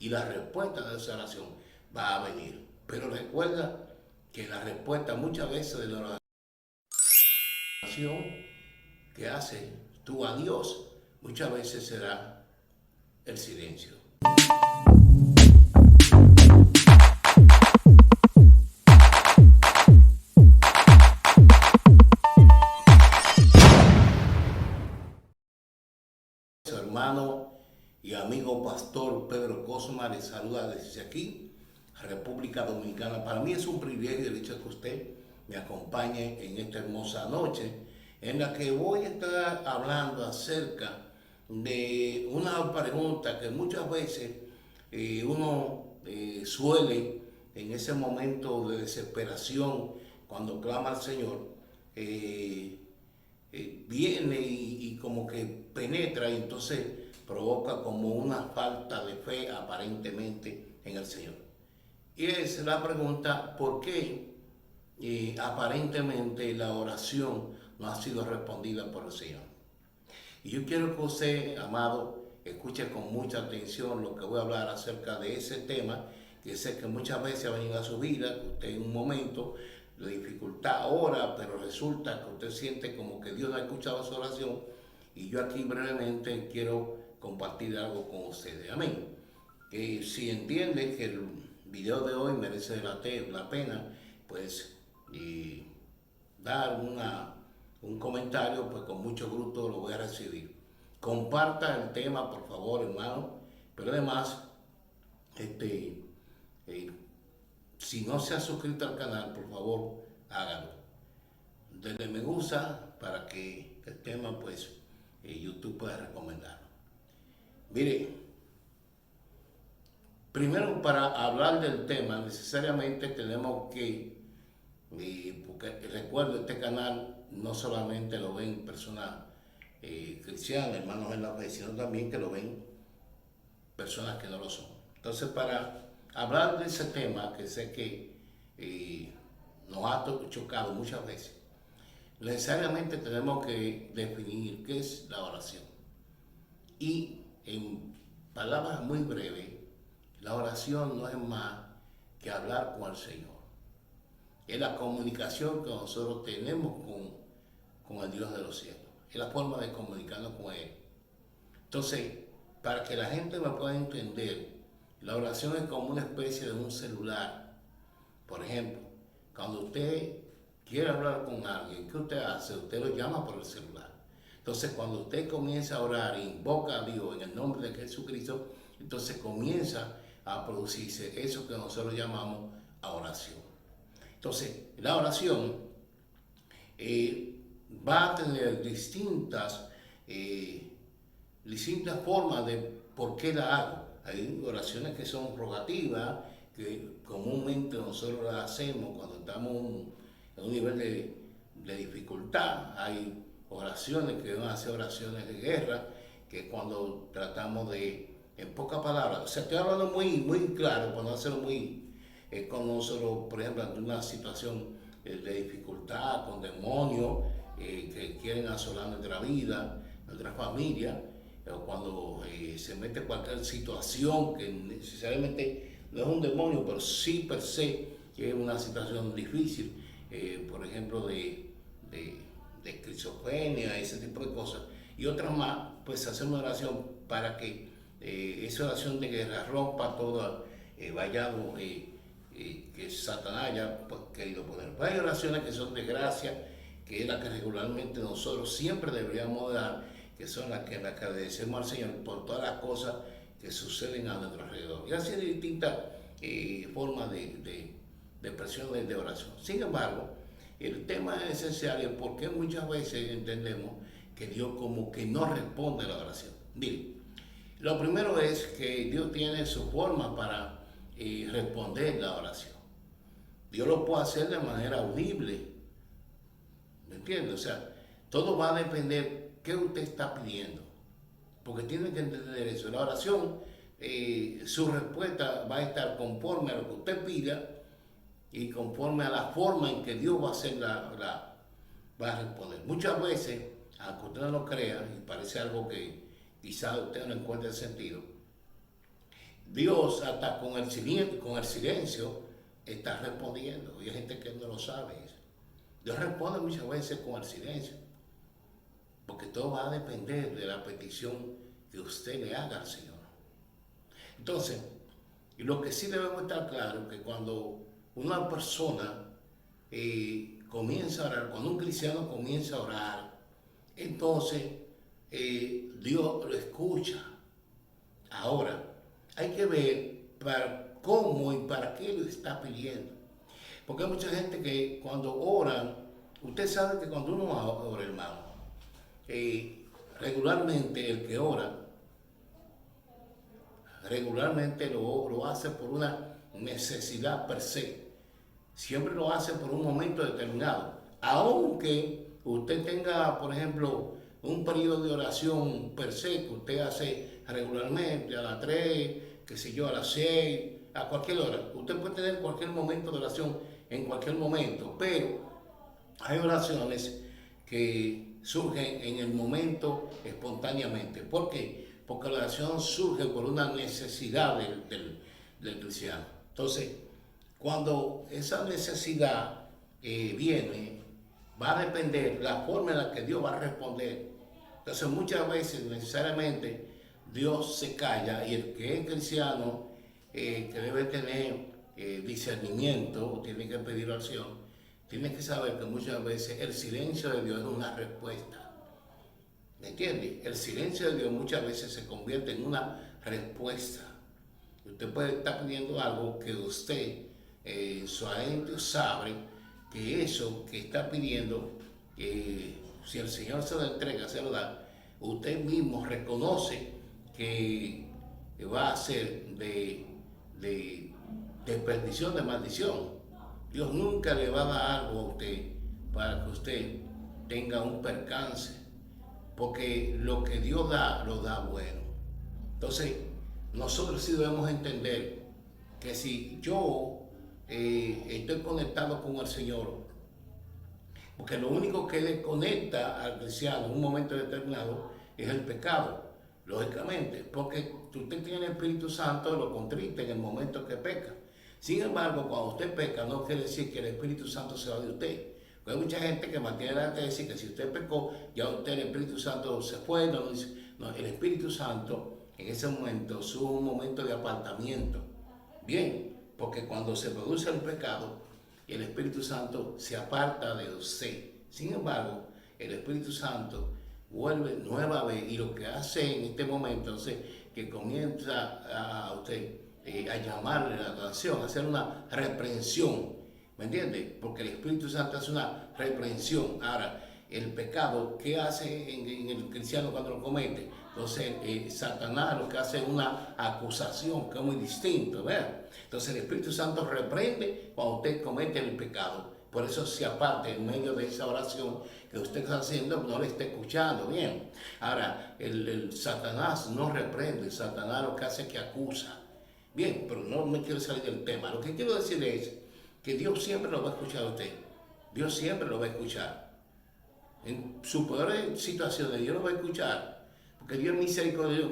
y la respuesta de esa oración va a venir. Pero recuerda que la respuesta muchas veces de la oración que haces tú a Dios, muchas veces será el silencio. Su hermano y amigo pastor Pedro Cosma les saluda desde aquí, República Dominicana. Para mí es un privilegio el hecho de que usted me acompañe en esta hermosa noche en la que voy a estar hablando acerca de una pregunta que muchas veces uno suele en ese momento de desesperación cuando clama al Señor viene y como que penetra y entonces provoca como una falta de fe aparentemente en el Señor. Y es la pregunta, ¿por qué aparentemente la oración no ha sido respondida por el Señor? Y yo quiero que usted, amado, escuche con mucha atención lo que voy a hablar acerca de ese tema, que sé que muchas veces ha venido a su vida, que usted en un momento de dificultad ora, pero resulta que usted siente como que Dios no ha escuchado su oración, y yo aquí brevemente quiero compartir algo con ustedes. Amén. Si entiende que el video de hoy merece la pena, pues dar un comentario, pues con mucho gusto lo voy a recibir. Comparta el tema, por favor, hermano, pero además, eh, si no se ha suscrito al canal, por favor, hágalo. Denle me gusta para que el tema, pues, YouTube pueda recomendarlo. Mire, primero para hablar del tema, necesariamente tenemos que, porque recuerdo, este canal no solamente lo ven personas cristianas, hermanos en la fe, sino también que lo ven personas que no lo son. Entonces, para hablar de ese tema, que sé que nos ha chocado muchas veces, necesariamente tenemos que definir qué es la oración. Y en palabras muy breves, la oración no es más que hablar con el Señor. Es la comunicación que nosotros tenemos con el Dios de los cielos. Es la forma de comunicarnos con Él. Entonces, para que la gente me pueda entender, la oración es como una especie de un celular. Por ejemplo, cuando usted quiere hablar con alguien, ¿qué usted hace? Usted lo llama por el celular. Entonces, cuando usted comienza a orar e invoca a Dios en el nombre de Jesucristo, entonces comienza a producirse eso que nosotros llamamos oración. Entonces, la oración va a tener distintas formas de por qué la hago. Hay oraciones que son rogativas, que comúnmente nosotros las hacemos cuando estamos en un nivel de dificultad. Hay oraciones que van a ser oraciones de guerra, que cuando tratamos de, en pocas palabras, o sea, estoy hablando muy claro, para no hacerlo muy, con nosotros, por ejemplo, ante una situación de dificultad, con demonios que quieren asolar nuestra vida, nuestra familia, o cuando se mete cualquier situación que necesariamente no es un demonio, pero sí per se que es una situación difícil, por ejemplo, de esquizofrenia, ese tipo de cosas, y otras más, pues hacer una oración para que esa oración de guerra rompa todo vallado que Satanás haya querido poner. Pues hay oraciones que son de gracia, que es la que regularmente nosotros siempre deberíamos dar, que son las que agradecemos al Señor por todas las cosas que suceden a nuestro alrededor. Y así hay distintas formas de expresión de oración. Sin embargo, el tema esencial es por qué muchas veces entendemos que Dios como que no responde a la oración. Miren, lo primero es que Dios tiene su forma para responder la oración. Dios lo puede hacer de manera audible. ¿Me entiende? O sea, todo va a depender qué usted está pidiendo. Porque tiene que entender eso. La oración, su respuesta va a estar conforme a lo que usted pida y conforme a la forma en que Dios va a hacer va a responder. Muchas veces, aunque usted no lo crea, y parece algo que quizás usted no encuentre sentido, Dios hasta con el silencio está respondiendo. Y hay gente que no lo sabe eso. Dios responde muchas veces con el silencio, porque todo va a depender de la petición que usted le haga al Señor. Entonces, lo que sí debemos estar claros es que cuando una persona comienza a orar, cuando un cristiano comienza a orar, entonces Dios lo escucha. Ahora, hay que ver para cómo y para qué lo está pidiendo. Porque hay mucha gente que cuando oran, usted sabe que cuando uno ora, hermano, regularmente el que ora, regularmente lo hace por una necesidad per se. Siempre lo hace por un momento determinado. Aunque usted tenga, por ejemplo, un periodo de oración per se que usted hace regularmente a las 3, qué sé yo, a las 6, a cualquier hora. Usted puede tener cualquier momento de oración en cualquier momento, pero hay oraciones que surgen en el momento espontáneamente. ¿Por qué? Porque la oración surge por una necesidad del cristiano. Entonces, cuando esa necesidad viene, va a depender la forma en la que Dios va a responder. Entonces, muchas veces necesariamente Dios se calla y el que es cristiano, que debe tener discernimiento, tiene que pedir oración, tiene que saber que muchas veces el silencio de Dios es una respuesta. ¿Me entiende? El silencio de Dios muchas veces se convierte en una respuesta. Usted puede estar pidiendo algo que usted, su adentro, sabe que eso que está pidiendo, si el Señor se lo entrega, se lo da, usted mismo reconoce que va a ser de perdición, de maldición. Dios nunca le va a dar algo a usted para que usted tenga un percance, porque lo que Dios da, lo da bueno. Entonces, nosotros sí debemos entender que si yo estoy conectado con el Señor, porque lo único que desconecta al cristiano en un momento determinado es el pecado, lógicamente, porque usted tiene el Espíritu Santo, lo contrita en el momento que peca. Sin embargo, cuando usted peca, no quiere decir que el Espíritu Santo se va de usted. Porque hay mucha gente que mantiene la tesis que si usted pecó, ya usted, el Espíritu Santo se fue. No, el Espíritu Santo en ese momento es un momento de apartamiento. Bien, porque cuando se produce el pecado, el Espíritu Santo se aparta de usted. Sin embargo, el Espíritu Santo vuelve nueva vez y lo que hace en este momento, entonces, que comienza a usted a llamarle la atención, a hacer una reprensión, ¿me entiende? Porque el Espíritu Santo hace una reprensión. Ahora, el pecado, ¿qué hace en el cristiano cuando lo comete? Entonces, Satanás lo que hace es una acusación, que es muy distinto, ¿verdad? Entonces, el Espíritu Santo reprende cuando usted comete el pecado. Por eso se aparta en medio de esa oración que usted está haciendo, no le está escuchando bien. Ahora, el Satanás no reprende, Satanás lo que hace es que acusa. Bien, pero no me quiero salir del tema. Lo que quiero decir es que Dios siempre lo va a escuchar a usted. Dios siempre lo va a escuchar. En sus peores situaciones, Dios lo va a escuchar. Porque Dios es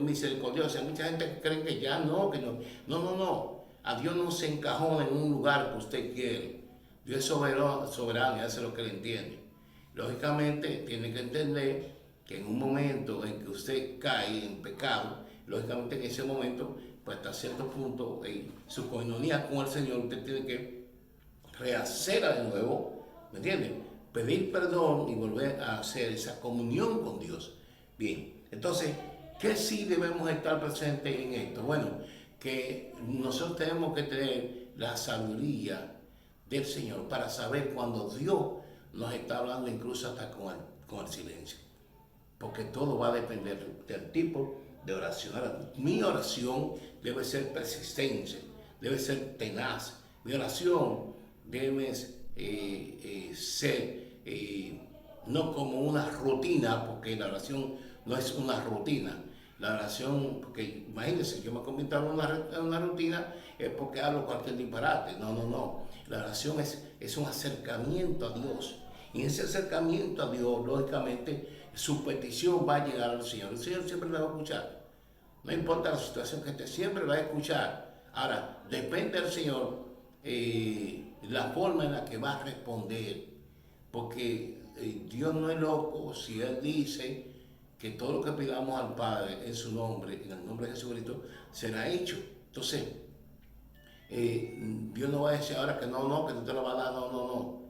misericordioso. Hay mucha gente que cree que ya no, que no. No. A Dios no se encajona en un lugar que usted quiere. Dios es soberano y hace lo que le entiende. Lógicamente, tiene que entender que en un momento en que usted cae en pecado, lógicamente en ese momento, pues hasta cierto punto, en su coinonía con el Señor, usted tiene que rehacerla de nuevo, ¿me entiende? Pedir perdón y volver a hacer esa comunión con Dios. Bien, entonces, ¿qué sí debemos estar presentes en esto? Bueno, que nosotros tenemos que tener la sabiduría del Señor para saber cuando Dios nos está hablando, incluso hasta con el silencio. Porque todo va a depender del tipo de oración. Ahora, mi oración debe ser persistente, debe ser tenaz. Mi oración debe ser no como una rutina, porque la oración no es una rutina. La oración, porque imagínense, yo me convierto en una rutina, es porque hablo cualquier disparate. No. La oración es un acercamiento a Dios. Y en ese acercamiento a Dios, lógicamente, su petición va a llegar al Señor. El Señor siempre la va a escuchar. No importa la situación que esté, siempre va a escuchar. Ahora, depende del Señor la forma en la que va a responder. Porque Dios no es loco si Él dice que todo lo que pidamos al Padre en su nombre, en el nombre de Jesucristo, será hecho. Entonces, Dios no va a decir ahora que no, no, que no te lo va a dar, no, no, no.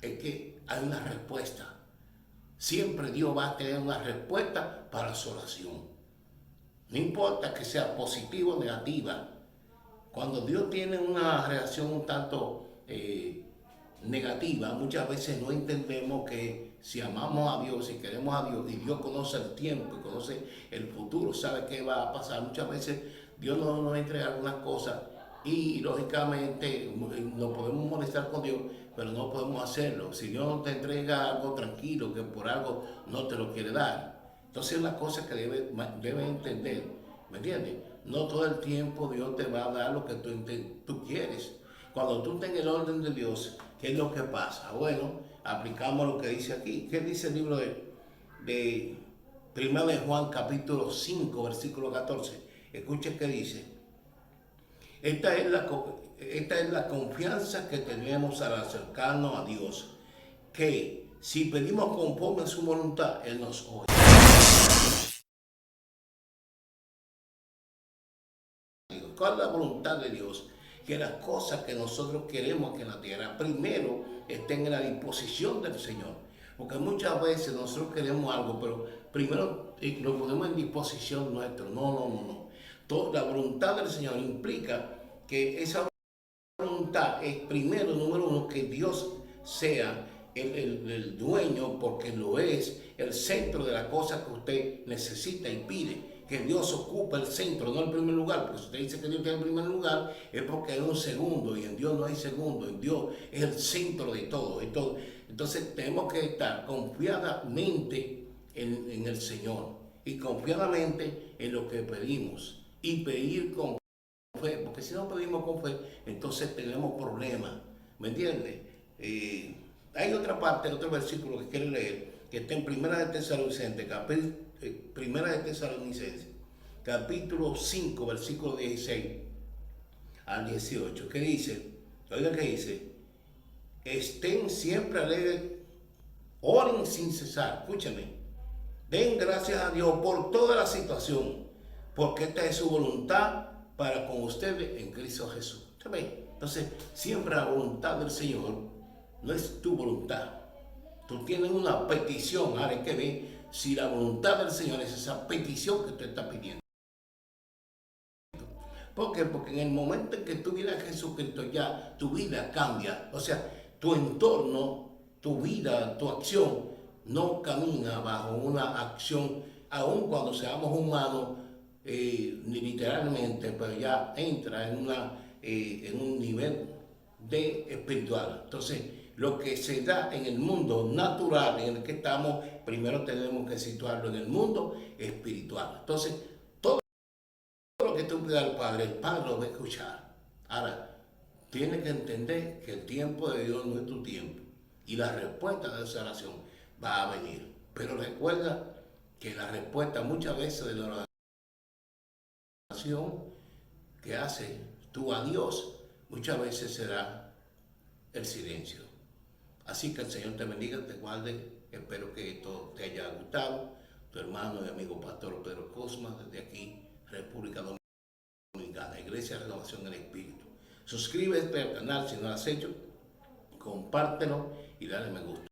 Es que hay una respuesta. Siempre Dios va a tener una respuesta para su oración. No importa que sea positiva o negativa. Cuando Dios tiene una reacción un tanto negativa, muchas veces no entendemos que si amamos a Dios, si queremos a Dios, y Dios conoce el tiempo y conoce el futuro, sabe qué va a pasar. Muchas veces Dios nos entrega algunas cosas y lógicamente nos podemos molestar con Dios, pero no podemos hacerlo. Si Dios no te entrega algo tranquilo, que por algo no te lo quiere dar. Entonces es una cosa que debe entender, ¿me entiendes? No todo el tiempo Dios te va a dar lo que tú quieres. Cuando tú estás en el orden de Dios, ¿qué es lo que pasa? Bueno, aplicamos lo que dice aquí. ¿Qué dice el libro de 1 de Juan capítulo 5, versículo 14? Escuche qué dice. Esta es la confianza que tenemos al acercarnos a Dios, que si pedimos conforme a su voluntad, Él nos oye. ¿Cuál es la voluntad de Dios? Que las cosas que nosotros queremos aquí en la tierra, primero estén en la disposición del Señor. Porque muchas veces nosotros queremos algo, pero primero lo ponemos en disposición nuestra. No, no, no, no. La voluntad del Señor implica que esa voluntad es primero, número uno, que Dios sea el dueño, porque lo es, el centro de la cosa que usted necesita y pide. Que Dios ocupa el centro, no el primer lugar, porque si usted dice que Dios tiene el primer lugar, es porque hay un segundo, y en Dios no hay segundo, en Dios es el centro de todo. Entonces tenemos que estar confiadamente en el Señor, y confiadamente en lo que pedimos, y pedir con fe, porque si no pedimos con fe, entonces tenemos problemas, ¿me entiendes? Hay otra parte, otro versículo que quiero leer, que está en Primera de Tesalonicenses, capítulo 5, versículo 16 al 18, que dice, oiga que dice, estén siempre alegres, oren sin cesar, escúchame, den gracias a Dios por toda la situación, porque esta es su voluntad para con ustedes en Cristo Jesús. Entonces, siempre la voluntad del Señor no es tu voluntad. Tú tienes una petición, ahora hay que ver si la voluntad del Señor es esa petición que tú estás pidiendo. ¿Por qué? Porque en el momento en que tú vienes a Jesucristo ya tu vida cambia. O sea, tu entorno, tu vida, tu acción no camina bajo una acción, aun cuando seamos humanos, literalmente, pero ya entra en un nivel de espiritual. Entonces, lo que se da en el mundo natural en el que estamos, primero tenemos que situarlo en el mundo espiritual. Entonces, todo lo que tú pidas al Padre, el Padre lo va a escuchar. Ahora, tienes que entender que el tiempo de Dios no es tu tiempo y la respuesta de esa oración va a venir. Pero recuerda que la respuesta muchas veces de la oración que hace tú a Dios, muchas veces será el silencio. Así que el Señor te bendiga, te guarde. Espero que esto te haya gustado. Tu hermano y amigo Pastor Pedro Cosma, desde aquí, República Dominicana, Iglesia de Renovación del Espíritu. Suscríbete al canal si no lo has hecho, compártelo y dale me gusta.